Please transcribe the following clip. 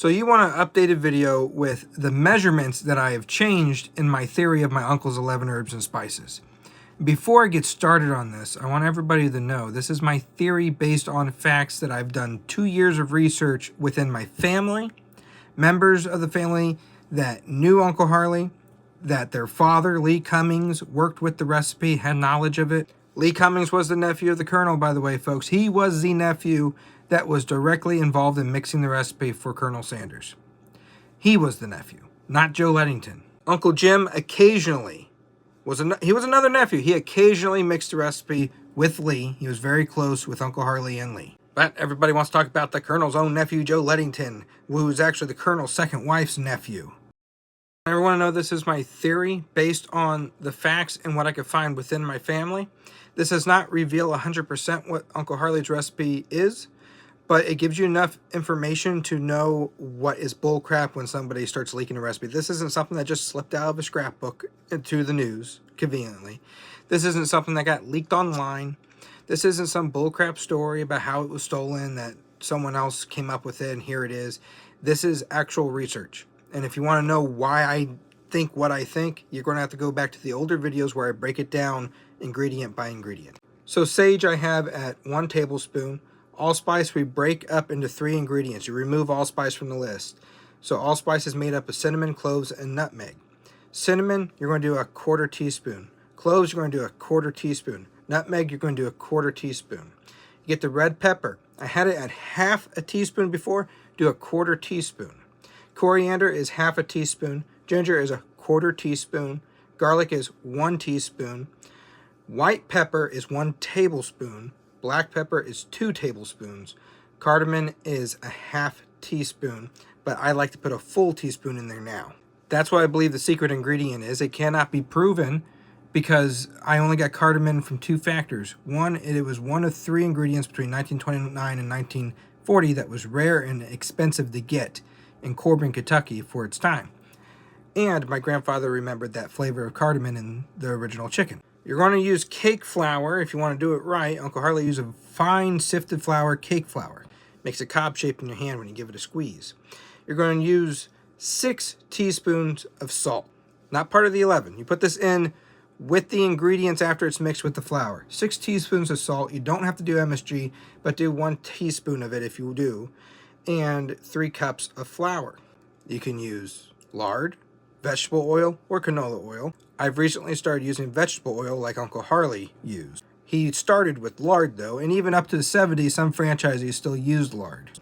So you want an updated video with the measurements that I have changed in my theory of my uncle's 11 herbs and spices. Before I get started on this, I want everybody to know this is my theory based on facts that I've done 2 years of research within my family, members of the family that knew Uncle Harley, that their father, Lee Cummings, worked with the recipe, had knowledge of it. Lee Cummings was the nephew of the Colonel, by the way, folks. He was the nephew that was directly involved in mixing the recipe for Colonel Sanders. He was the nephew, not Joe Lettington. Uncle Jim occasionally he was another nephew. He occasionally mixed the recipe with Lee. He was very close with Uncle Harley and Lee. But everybody wants to talk about the Colonel's own nephew, Joe Lettington, who was actually the Colonel's second wife's nephew. I want to know this is my theory based on the facts and what I could find within my family. This does not reveal 100% what Uncle Harley's recipe is, but it gives you enough information to know what is bullcrap when somebody starts leaking a recipe. This isn't something that just slipped out of a scrapbook into the news, conveniently. This isn't something that got leaked online. This isn't some bullcrap story about how it was stolen, that someone else came up with it, and here it is. This is actual research. And if you want to know why I think what I think, you're going to have to go back to the older videos where I break it down ingredient by ingredient. So sage I have at 1 tablespoon. Allspice we break up into 3 ingredients. You remove allspice from the list. So allspice is made up of cinnamon, cloves, and nutmeg. Cinnamon, you're going to do a 1/4 teaspoon. Cloves, you're going to do a 1/4 teaspoon. Nutmeg, you're going to do a 1/4 teaspoon. You get the red pepper. I had it at 1/2 a teaspoon before. Do a 1/4 teaspoon. Coriander is 1/2 teaspoon. Ginger is a 1/4 teaspoon. Garlic is 1 teaspoon. White pepper is 1 tablespoon. Black pepper is 2 tablespoons. Cardamom is a 1/2 teaspoon, but I like to put a full teaspoon in there now. That's what I believe the secret ingredient is. It cannot be proven because I only got cardamom from 2 factors. One, it was one of 3 ingredients between 1929 and 1940 that was rare and expensive to get in Corbin, Kentucky for its time. And my grandfather remembered that flavor of cardamom in the original chicken. You're going to use cake flour if you want to do it right. Uncle Harley used a fine sifted flour, cake flour. Makes a cob shape in your hand when you give it a squeeze. You're going to use 6 teaspoons of salt. Not part of the 11. You put this in with the ingredients after it's mixed with the flour. 6 teaspoons of salt. You don't have to do MSG, but do 1 teaspoon of it if you do. And 3 cups of flour. You can use lard, vegetable oil, or canola oil. I've recently started using vegetable oil like Uncle Harley used. He started with lard though, and even up to the 70s, some franchisees still used lard.